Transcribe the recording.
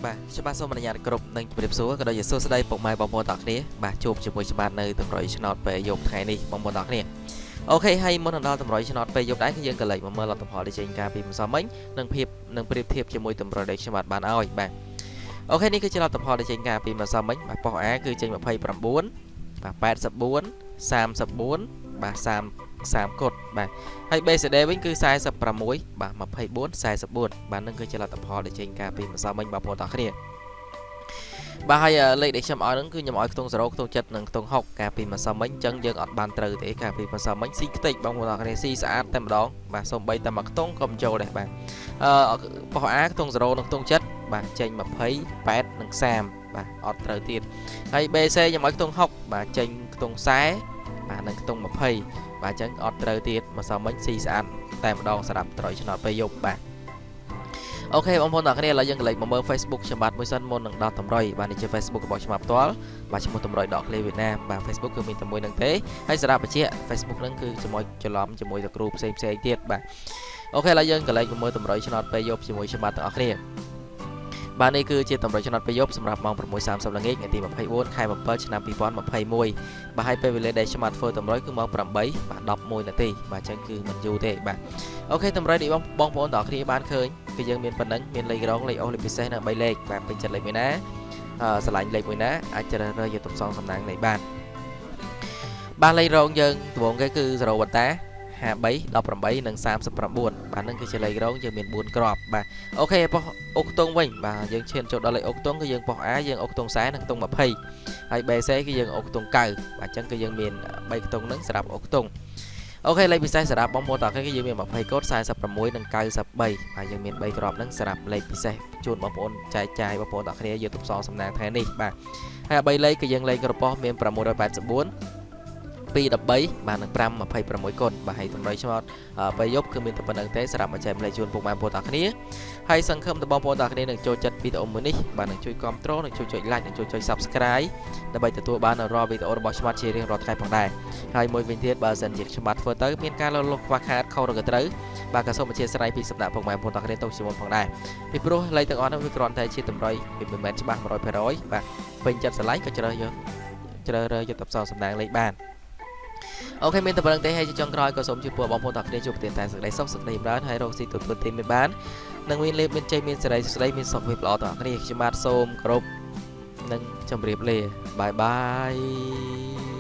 បាទច្បាស់សូមអនុញ្ញាតគ្រប់នឹងជម្រាបសួរក៏ដូចជាសួស្តីពុកម៉ែបងប្អូនទាំងគ្នាបាទជួបជាមួយច្បាស់នៅតម្រុយឆ្នោតពេលយប់ថ្ងៃនេះបងប្អូនទាំងគ្នាអូខេហើយមុនដល់តម្រុយឆ្នោតពេលយប់ដែរគឺយើងក៏លេចមកមើលលទ្ធផលដែលចេញការពីម្សិលមិញនិងប្រៀបធៀបជាមួយតម្រុយដែលខ្ញុំបានឲ្យបាទអូខេនេះគឺជាលទ្ធផលដែលចេញការពីម្សិលមិញបាទប៉ុស A គឺចេញ29បាទ84 34បាទ30កុដបាទហើយ BCD វិញគឺ46បាទ24 44បាទនឹងគឺជាលទ្ធផលដែលចេញការពីម្សិលមិញបងប្អូនទាំងគ្នាបាទហើយលេខដែលខ្ញុំឲ្យហ្នឹងគឺខ្ញុំឲ្យខ្ទង់0ខ្ទង់7និងខ្ទង់6ការពីម្សិលមិញអញ្ចឹងយើងអត់បានត្រូវទេការពីម្សិលមិញស៊ីខ្ទេចបងប្អូនទាំងគ្នាស៊ីស្អាតតែម្ដងបាទសូម្បីតែមួយខ្ទង់ក៏មិនចូលដែរបាទប៉ុស A ខ្ទង់0និងខ្ទង់7បាទចេញ28និង30បាទអត់ត្រូវទៀតហើយ BC ខ្ញុំឲ្យខ្ទង់6បាទចេញខ្ទង់40បាទនិងខ្ទង់20បាទអញ្ចឹងអត់ត្រូវទៀតម្សិលមិញស៊ីស្អាតតែម្ដងសម្រាប់ត្រុយឆ្នោតពេលយប់បាទអូខេបងប្អូនទាំងគ្នាឥឡូវយើងក៏លេចមកមើល Facebook ខ្ញុំបាទមួយសិនមុននឹងដល់តម្រុយបាទនេះជា Facebook របស់ខ្ញុំផ្ទាល់បាទឈ្មោះតម្រុយដកឃ្លីវៀតណាមបាទ Facebook គឺមានតែមួយនឹងទេហើយសារៈបជា Facebook ហ្នឹងគឺជាមួយច្រឡំជាមួយទៅគ្រូផ្សេងទៀតបាទអូខេឥឡូវយើងក៏លេចមកមើលតម្រុយឆ្នោតពេលយប់ជាមួយខ្ញុំបាទទាំងអស់គ្នាបាទនេះគឺជាតម្រុយឆ្នោតពេលយប់សម្រាប់ម៉ោង 6:30 ល្ងាចថ្ងៃទី24ខែ7ឆ្នាំ2021បាទហើយពេលវេលាដែលខ្ញុំបានធ្វើតម្រុយគឺម៉ោង 8:11 នាទីបាទអញ្ចឹងគឺមិនយូរទេបាទអូខេតម្រុយនេះបងប្អូនទាំងអស់គ្នាបានឃើញគឺយើងមានប៉ុណ្ណឹងមានលេខរងលេខអូសលេខពិសេសនៅ3លេខបាទពេញចិត្តលេខមួយណាឆ្លាញ់លេខមួយណាអាចជ្រើសរើសយកទុកសងសំណាងនៃបានបាទលេខរងយើងដំបូងគេគឺ0វត្តា53 18និង39បាទនឹងគឺជាលេខរងយើងមាន4គ្រាប់បាទអូខេប៉ុសអុកខ្ទង់វិញបាទយើងឈានចូលដល់លេខអុកខ្ទង់គឺយើងប៉ុស A យើងអុកខ្ទង់40និងខ្ទង់20ហើយ BC គឺយើងអុកខ្ទង់9បាទអញ្ចឹងគឺយើងមាន3ខ្ទង់នឹងសម្រាប់អុកខ្ទង់អូខេលេខពិសេសសម្រាប់បងប្អូនតើគេយើងមាន20កូដ46និង93បាទយើងមាន3គ្រាប់នឹងសម្រាប់លេខពិសេសជូនបងប្អូនចែកចាយបងប្អូនតើគ្នាយកទុកសងសំណាងថ្ងៃនេះបាទហើយ3លេខគឺយើងលេខរបស់មាន684 213បាទនឹង526កូនបាទហើយតម្រុយឆ្នោតពេលយប់គឺមានតែប៉ុណ្្នឹងទេសម្រាប់មកចែកម្លែកជូនពុកម៉ែបងប្អូនទាំងគ្នាហើយសង្ឃឹមថាបងប្អូនទាំងគ្នានឹងចូលចិត្តវីដេអូមួយនេះបាទនឹងជួយគាំទ្រនិងជួយចុច like និងជួយចុច subscribe ដើម្បីទទួលបានរាល់វីដេអូរបស់ឆ្មាត់ជារៀងរាល់ថ្ងៃផងដែរហើយមួយវិញទៀតបើសិនជាឆ្មាត់ធ្វើទៅមានការលលុបខ្វះខាតខុសឬក៏ត្រូវបាទក៏សូមអធិស្ឋានពីសំណាក់ពុកម៉ែបងប្អូនទាំងគ្នាទុកជាមុនផងដែរពីព្រោះលេខទាំងអស់នោះវាគ្រាន់តែជាតម្រុយវាមិនមែនច្បាស់ 100% បាទពេញចិត្តស្រឡាញ់ក៏ជ្រើសរើសយកទៅផ្សំសំណាងលេខបានអូខេមានតែប៉ុណ្្នឹងទេហើយចុងក្រោយក៏សូមជូនពរបងប្អូនទាំងគ្នាជួបប្រទានតែសេចក្តីសុខសេចក្តីចម្រើនហើយរកស៊ីទទួលទានមានបាននិងមានលេបមានជ័យមានសេរីសុខស្ដីមានសុខភាពល្អទាំងអស់គ្នាខ្ញុំបាទសូមគោរពនិងជម្រាបលាបាយបាយ